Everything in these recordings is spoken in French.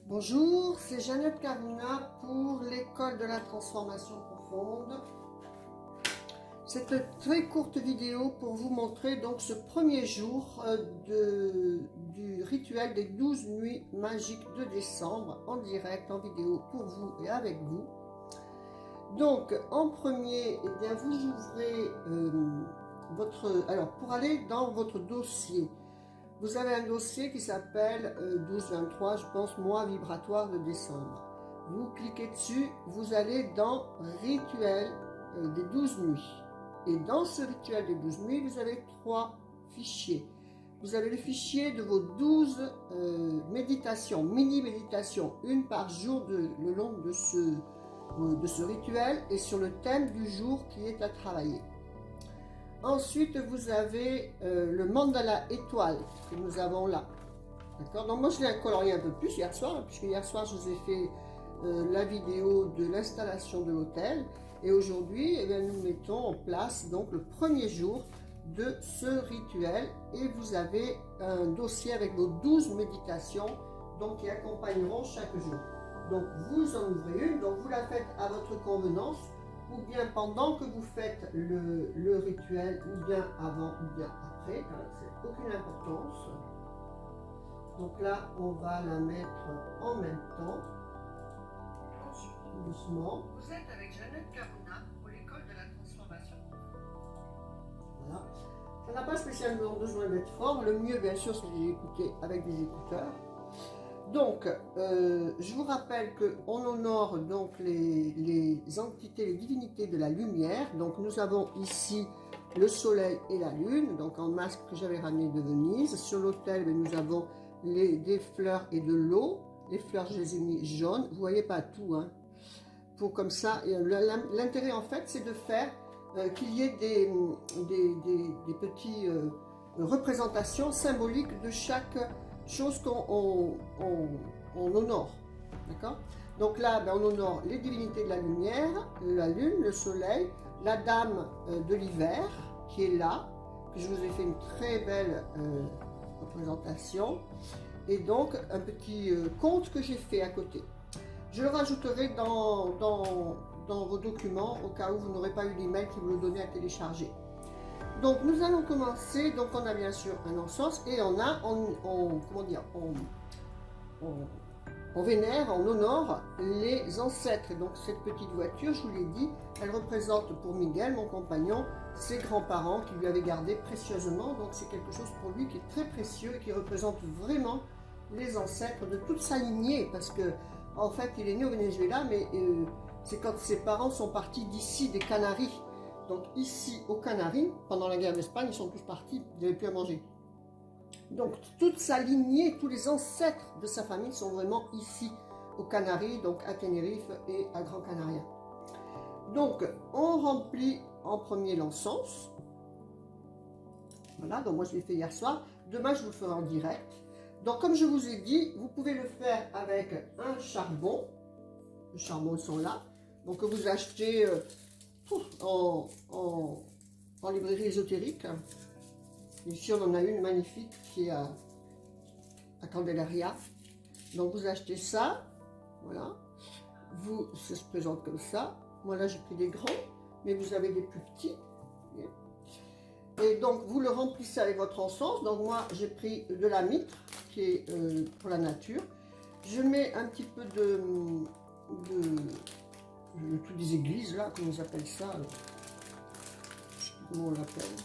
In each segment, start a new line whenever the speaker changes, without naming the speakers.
Bonjour, c'est Jeannette Karuna pour l'école de la transformation profonde. C'est une très courte vidéo pour vous montrer donc ce premier jour du rituel des 12 nuits magiques de décembre en direct, en vidéo pour vous et avec vous. Donc en premier, eh bien, vous ouvrez pour aller dans votre dossier. Vous avez un dossier qui s'appelle 12-23, je pense, mois vibratoire de décembre. Vous cliquez dessus, vous allez dans rituel des 12 nuits. Et dans ce rituel des 12 nuits, vous avez 3 fichiers. Vous avez le fichier de vos 12 méditations, mini-méditations, une par jour le long de ce rituel et sur le thème du jour qui est à travailler. Ensuite, vous avez le mandala étoile que nous avons là. D'accord. Donc moi, je l'ai colorié un peu plus hier soir, puisque hier soir, je vous ai fait la vidéo de l'installation de l'hôtel. Et aujourd'hui, eh bien, nous mettons en place donc le premier jour de ce rituel. Et vous avez un dossier avec vos 12 méditations donc, qui accompagneront chaque jour. Donc vous en ouvrez une, donc vous la faites à votre convenance, ou bien pendant que vous faites le rituel, ou bien avant, ou bien après, c'est aucune importance. Donc là, on va la mettre en même temps, doucement. Vous êtes avec Jeannette Karuna pour l'école de la transformation. Voilà. Ça n'a pas spécialement besoin d'être fort. Le mieux, bien sûr, c'est d'écouter avec des écouteurs. Donc, je vous rappelle qu'on honore donc les entités, les divinités de la lumière. Donc, nous avons ici le soleil et la lune, donc en masque que j'avais ramené de Venise. Sur l'autel, nous avons des fleurs et de l'eau. Les fleurs, je les ai mis jaunes. Vous voyez pas tout, hein. Pour comme ça, l'intérêt en fait, c'est de faire qu'il y ait des petites représentations symboliques de chaque chose qu'on honore, d'accord. Donc là, on honore les divinités de la lumière, la lune, le soleil, la dame de l'hiver qui est là, que je vous ai fait une très belle représentation, et donc un petit conte que j'ai fait à côté. Je le rajouterai dans vos documents au cas où vous n'aurez pas eu l'email qui vous le donnait à télécharger. Donc nous allons commencer, donc on a bien sûr un encens et on vénère, on honore les ancêtres. Donc cette petite voiture, je vous l'ai dit, elle représente pour Miguel, mon compagnon, ses grands-parents qui lui avaient gardé précieusement. Donc c'est quelque chose pour lui qui est très précieux et qui représente vraiment les ancêtres de toute sa lignée, parce que en fait il est né au Venezuela, mais c'est quand ses parents sont partis d'ici, des Canaries. Donc ici, aux Canaries, pendant la guerre d'Espagne, ils sont tous partis, ils n'avaient plus à manger. Donc toute sa lignée, tous les ancêtres de sa famille sont vraiment ici, aux Canaries, donc à Tenerife et à Gran Canaria. Donc on remplit en premier l'encens. Voilà, donc moi je l'ai fait hier soir. Demain je vous le ferai en direct. Donc comme je vous ai dit, vous pouvez le faire avec un charbon. Les charbons sont là. Donc vous achetez en librairie ésotérique. Ici on en a une magnifique qui est à Candelaria. Donc vous achetez ça, voilà. Ça se présente comme ça. Moi là j'ai pris des grands, mais vous avez des plus petits. Et donc vous le remplissez avec votre encens. Donc moi j'ai pris de la mitre qui est pour la nature. Je mets un petit peu le truc des églises là, comment ils appellent ça, je sais plus comment on l'appelle,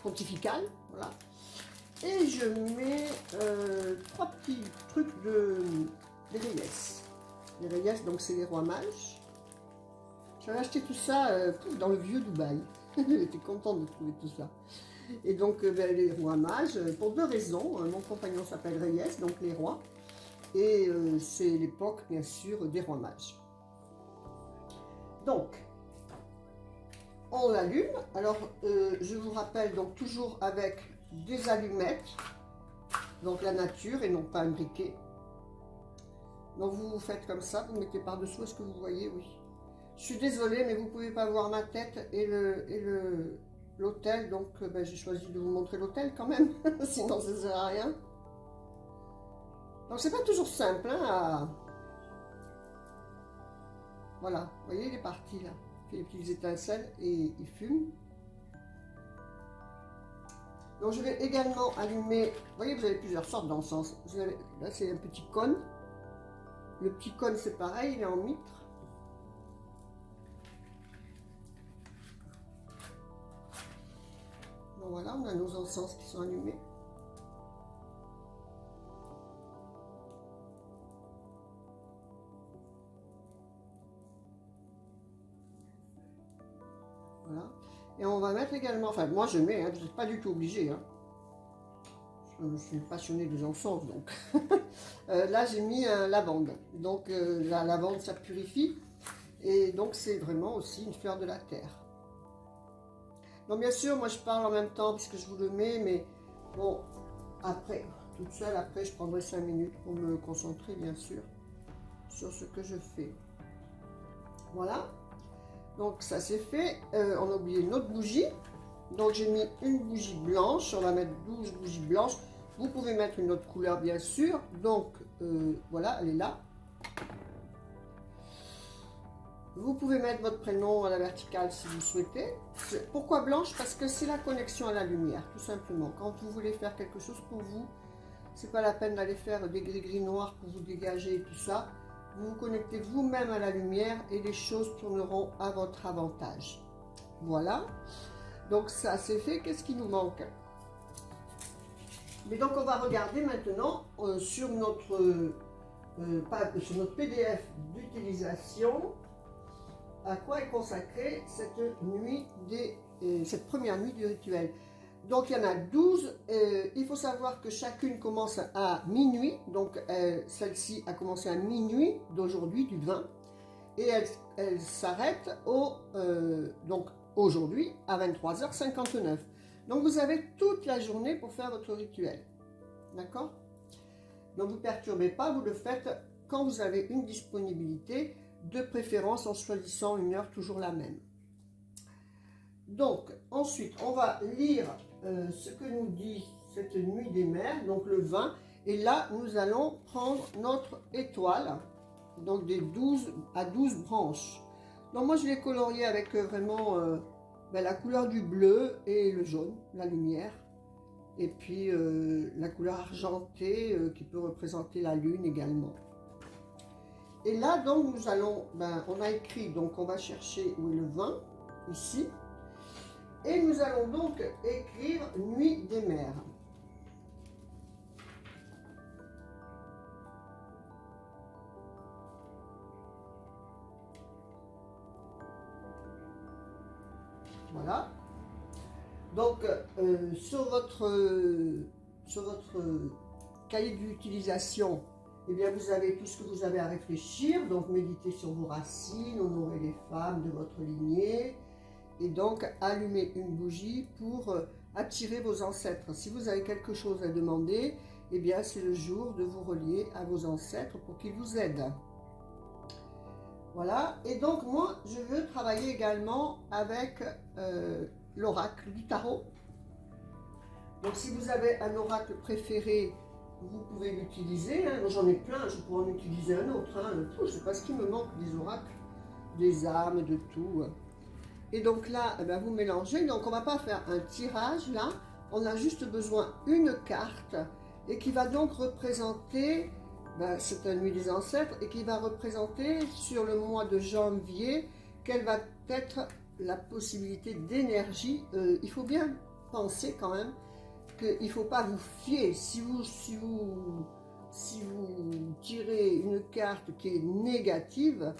pontifical, voilà. Et je mets 3 petits trucs des Reyes. Les Reyes, donc c'est les rois mages. J'avais acheté tout ça dans le vieux Dubaï. J'étais contente de trouver tout ça. Et donc les rois mages, pour 2 raisons. Mon compagnon s'appelle Reyes, donc les rois. Et c'est l'époque, bien sûr, des rois mages. Donc, on l'allume. Alors, je vous rappelle, donc toujours avec des allumettes, donc la nature et non pas un briquet. Donc, vous faites comme ça, vous mettez par-dessous. Est-ce que vous voyez? Oui. Je suis désolée, mais vous ne pouvez pas voir ma tête et l'hôtel. Donc, j'ai choisi de vous montrer l'hôtel quand même, sinon ça ne sert à rien. Donc c'est pas toujours simple, hein, Voilà, vous voyez, il est parti là. Il fait des petites étincelles et il fume. Donc je vais également allumer, vous voyez, vous avez plusieurs sortes d'encens. Là c'est un petit cône. Le petit cône c'est pareil, il est en mitre. Donc voilà, on a nos encens qui sont allumés. Voilà. Et on va mettre également, enfin moi je mets, hein, vous n'êtes pas du tout obligé. Hein. Je suis passionnée des encens, donc. Là j'ai mis un lavande. Donc la lavande ça purifie. Et donc c'est vraiment aussi une fleur de la terre. Donc bien sûr, moi je parle en même temps puisque je vous le mets, mais bon, après, toute seule, après je prendrai 5 minutes pour me concentrer bien sûr sur ce que je fais. Voilà. Donc ça c'est fait. On a oublié une autre bougie. Donc j'ai mis une bougie blanche. On va mettre 12 bougies blanches. Vous pouvez mettre une autre couleur bien sûr. Donc voilà, elle est là. Vous pouvez mettre votre prénom à la verticale si vous souhaitez. Pourquoi blanche? Parce que c'est la connexion à la lumière, tout simplement. Quand vous voulez faire quelque chose pour vous, c'est pas la peine d'aller faire des gris-gris noirs pour vous dégager et tout ça. Vous vous connectez vous-même à la lumière et les choses tourneront à votre avantage. Voilà. Donc ça c'est fait. Qu'est-ce qui nous manque? Mais donc on va regarder maintenant sur notre PDF d'utilisation à quoi est consacrée cette première nuit du rituel. Donc il y en a 12, il faut savoir que chacune commence à minuit, donc celle-ci a commencé à minuit d'aujourd'hui, du 20, et elle s'arrête donc aujourd'hui à 23h59. Donc vous avez toute la journée pour faire votre rituel, d'accord? Donc vous ne perturbez pas, vous le faites quand vous avez une disponibilité, de préférence en choisissant une heure toujours la même. Donc ensuite on va lire ce que nous dit cette nuit des mers, donc le 20, et là nous allons prendre notre étoile, donc des 12 à 12 branches. Donc moi je l'ai colorié avec vraiment la couleur du bleu et le jaune, la lumière, et puis la couleur argentée qui peut représenter la lune également. Et là, donc, nous allons, on a écrit, donc on va chercher où est le 20, ici. Et nous allons donc écrire Nuit des mers. Voilà. Donc, sur votre cahier d'utilisation, eh bien, vous avez tout ce que vous avez à réfléchir, donc méditer sur vos racines, honorer les femmes de votre lignée, et donc allumer une bougie pour attirer vos ancêtres. Si vous avez quelque chose à demander, eh bien, c'est le jour de vous relier à vos ancêtres pour qu'ils vous aident. Voilà, et donc moi, je veux travailler également avec l'oracle du tarot. Donc si vous avez un oracle préféré, vous pouvez l'utiliser, hein. J'en ai plein, je pourrais en utiliser un autre, hein. Je ne sais pas ce qui me manque, des oracles, des âmes, de tout. Et donc là, vous mélangez, donc on ne va pas faire un tirage là, on a juste besoin d'une carte et qui va donc représenter, c'est la nuit des ancêtres, et qui va représenter sur le mois de janvier, quelle va être la possibilité d'énergie. Il faut bien penser quand même qu'il ne faut pas vous fier. Si vous tirez une carte qui est négative,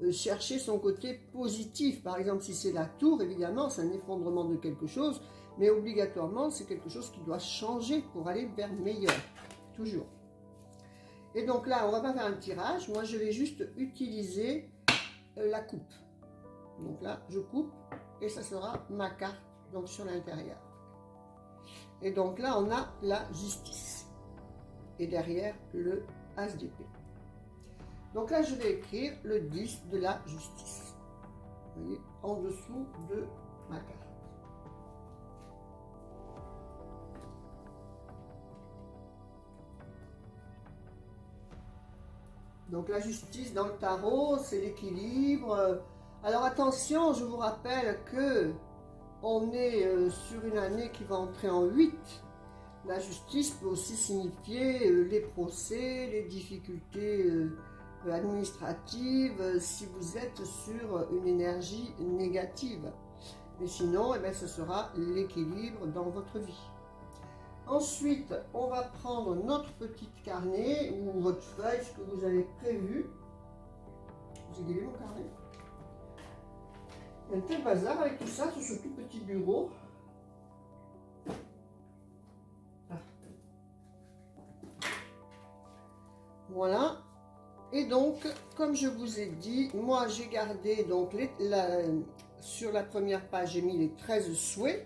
cherchez son côté positif. Par exemple, si c'est la tour, évidemment, c'est un effondrement de quelque chose, mais obligatoirement, c'est quelque chose qui doit changer pour aller vers meilleur, toujours. Et donc là, on ne va pas faire un tirage, moi je vais juste utiliser la coupe. Donc là, je coupe, et ça sera ma carte, donc sur l'intérieur. Et donc là, on a la justice. Et derrière, le as d'épée. Donc là, je vais écrire le 10 de la justice. Vous voyez, en dessous de ma carte. Donc la justice dans le tarot, c'est l'équilibre. Alors attention, je vous rappelle que on est sur une année qui va entrer en 8. La justice peut aussi signifier les procès, les difficultés administratives, si vous êtes sur une énergie négative. Mais sinon, eh bien, ce sera l'équilibre dans votre vie. Ensuite, on va prendre notre petit carnet ou votre feuille, ce que vous avez prévu. J'ai guéri mon carnet. Il y a un tel bazar avec tout ça sur ce tout petit bureau. Ah. Voilà. Et donc, comme je vous ai dit, moi j'ai gardé donc sur la première page, j'ai mis les 13 souhaits.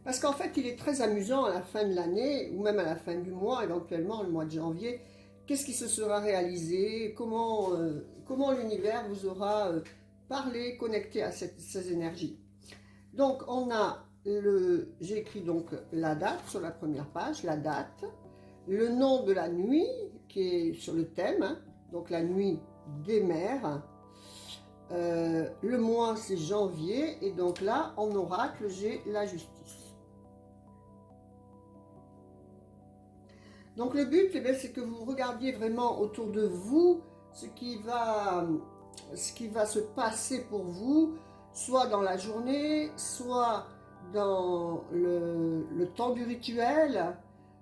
Parce qu'en fait, il est très amusant à la fin de l'année, ou même à la fin du mois, éventuellement le mois de janvier, qu'est-ce qui se sera réalisé, comment l'univers vous aura parlé, connecté à ces énergies. Donc, j'ai écrit donc la date sur la première page, la date, le nom de la nuit qui est sur le thème, hein, donc la nuit des mers. Le mois c'est janvier, et donc là, en oracle, j'ai la justice. Donc le but, eh c'est que vous regardiez vraiment autour de vous ce qui va se passer pour vous, soit dans la journée, soit dans le temps du rituel,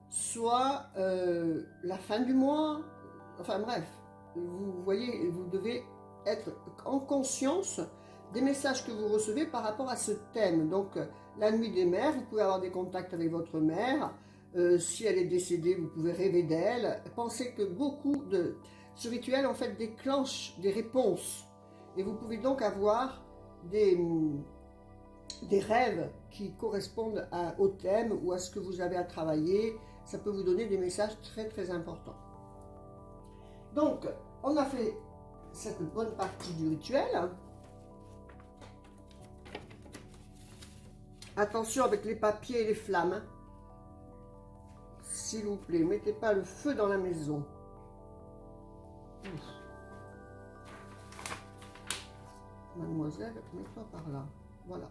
soit la fin du mois. Enfin bref, vous voyez, vous devez être en conscience des messages que vous recevez par rapport à ce thème. Donc la nuit des mères, vous pouvez avoir des contacts avec votre mère. Si elle est décédée, vous pouvez rêver d'elle. Pensez que beaucoup de ce rituel en fait déclenche des réponses. Et vous pouvez donc avoir des rêves qui correspondent au thème ou à ce que vous avez à travailler. Ça peut vous donner des messages très très importants. Donc, on a fait cette bonne partie du rituel. Attention avec les papiers et les flammes. S'il vous plaît, mettez pas le feu dans la maison. Mademoiselle, mets-toi par là. Voilà.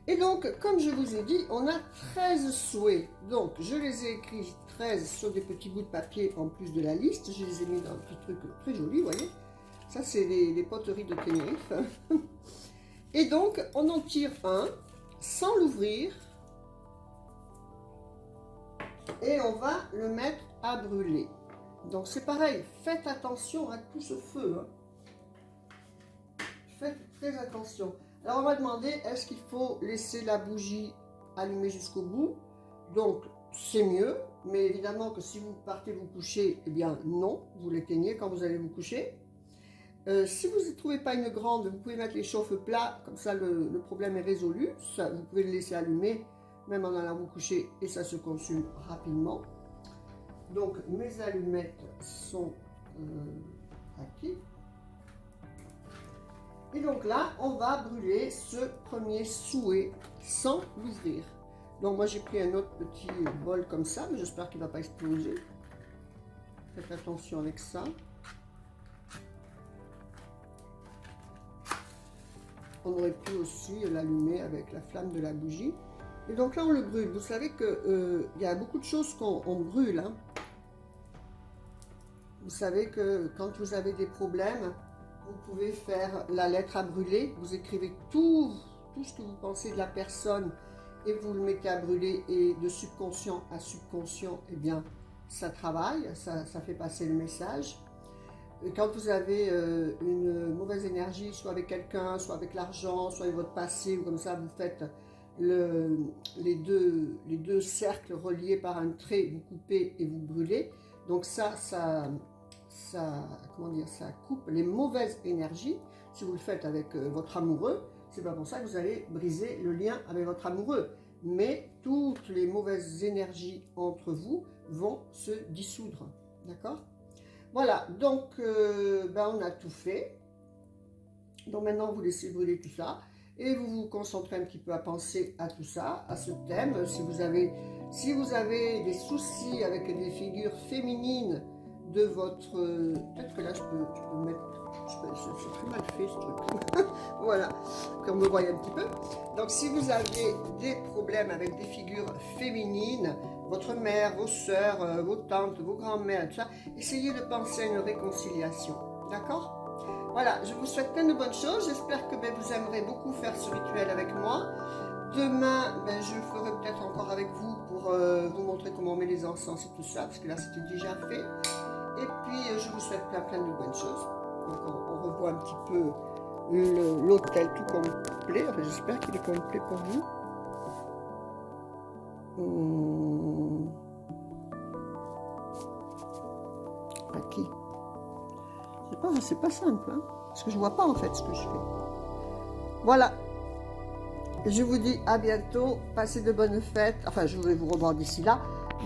Et donc, comme je vous ai dit, on a 13 souhaits. Donc, je les ai écrits 13 sur des petits bouts de papier en plus de la liste. Je les ai mis dans un petit truc très joli, vous voyez. Ça, c'est les poteries de Tenerife. Et donc, on en tire un sans l'ouvrir. Et on va le mettre à brûler. Donc c'est pareil, faites attention à tout ce feu. Hein. Faites très attention. Alors on va demander, est-ce qu'il faut laisser la bougie allumée jusqu'au bout? Donc c'est mieux, mais évidemment que si vous partez vous coucher, eh bien non, vous l'éteignez quand vous allez vous coucher. Si vous ne trouvez pas une grande, vous pouvez mettre les chauffe plats, comme ça le problème est résolu. Ça, vous pouvez le laisser allumer même en allant vous coucher, et ça se consume rapidement. Donc mes allumettes sont acquises. Et donc là, on va brûler ce premier souhait sans l'ouvrir. Donc moi j'ai pris un autre petit bol comme ça, mais j'espère qu'il ne va pas exploser. Faites attention avec ça. On aurait pu aussi l'allumer avec la flamme de la bougie. Et donc là, on le brûle. Vous savez qu'il y a beaucoup de choses qu'on brûle. Hein. Vous savez que quand vous avez des problèmes, vous pouvez faire la lettre à brûler. Vous écrivez tout ce que vous pensez de la personne et vous le mettez à brûler. Et de subconscient à subconscient, eh bien, ça travaille, ça fait passer le message. Quand vous avez une mauvaise énergie, soit avec quelqu'un, soit avec l'argent, soit avec votre passé, ou comme ça, vous faites les deux cercles reliés par un trait, vous coupez et vous brûlez. Donc ça coupe les mauvaises énergies. Si vous le faites avec votre amoureux, c'est pas pour ça que vous allez briser le lien avec votre amoureux. Mais toutes les mauvaises énergies entre vous vont se dissoudre. D'accord? Voilà, donc on a tout fait. Donc maintenant, vous laissez brûler tout ça. Et vous vous concentrez un petit peu à penser à tout ça, à ce thème. Si vous avez des soucis avec des figures féminines, de votre... Peut-être que là, je peux mettre... C'est très mal fait, ce truc. Voilà, comme vous voyez un petit peu. Donc, si vous avez des problèmes avec des figures féminines, votre mère, vos soeurs, vos tantes, vos grands-mères, tout ça, essayez de penser à une réconciliation. D'accord? Voilà, je vous souhaite plein de bonnes choses. J'espère que vous aimerez beaucoup faire ce rituel avec moi. Demain, je le ferai peut-être encore avec vous pour vous montrer comment on met les encens et tout ça, parce que là, c'était déjà fait. Et puis, je vous souhaite plein de bonnes choses. Donc, on revoit un petit peu l'hôtel tout complet. Enfin, j'espère qu'il est complet pour vous. Ok. C'est pas simple, hein, parce que je vois pas en fait ce que je fais. Voilà. Je vous dis à bientôt. Passez de bonnes fêtes. Enfin, je vais vous revoir d'ici là.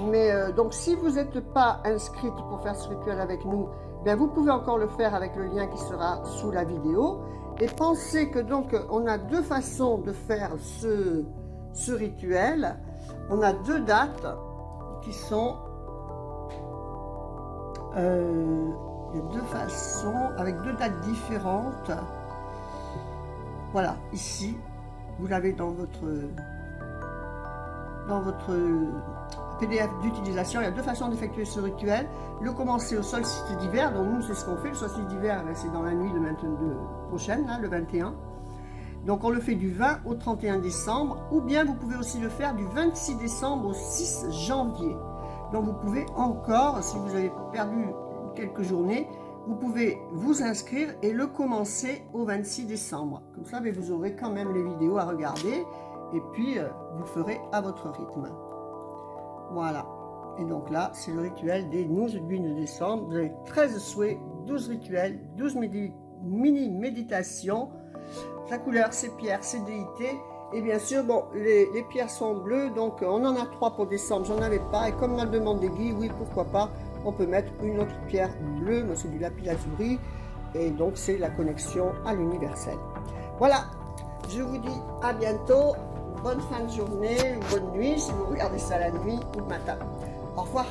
Mais donc, si vous n'êtes pas inscrite pour faire ce rituel avec nous, bien, vous pouvez encore le faire avec le lien qui sera sous la vidéo. Et pensez que donc, on a deux façons de faire ce rituel. On a deux dates qui sont... il y a deux façons, avec deux dates différentes. Voilà, ici, vous l'avez dans votre PDF d'utilisation. Il y a deux façons d'effectuer ce rituel. Le commencer au solstice d'hiver, donc nous c'est ce qu'on fait. Le solstice d'hiver, c'est dans la nuit de 22 prochaine, là, le 21. Donc on le fait du 20 au 31 décembre, ou bien vous pouvez aussi le faire du 26 décembre au 6 janvier. Donc vous pouvez encore, si vous avez perdu quelques journées, vous pouvez vous inscrire et le commencer au 26 décembre. Comme ça, vous aurez quand même les vidéos à regarder et puis vous le ferez à votre rythme. Voilà. Et donc là, c'est le rituel des 12 de décembre. Vous avez 13 souhaits, 12 rituels, 12 mini-méditations. La couleur, c'est pierre, c'est déité. Et bien sûr, bon, les pierres sont bleues, donc on en a 3 pour décembre, j'en avais pas. Et comme on le demande des Guy, oui, pourquoi pas, on peut mettre une autre pierre bleue. Moi, c'est du lapis lazuli. Et donc, c'est la connexion à l'universel. Voilà, je vous dis à bientôt. Bonne fin de journée, bonne nuit, si vous regardez ça la nuit ou le matin. Au revoir.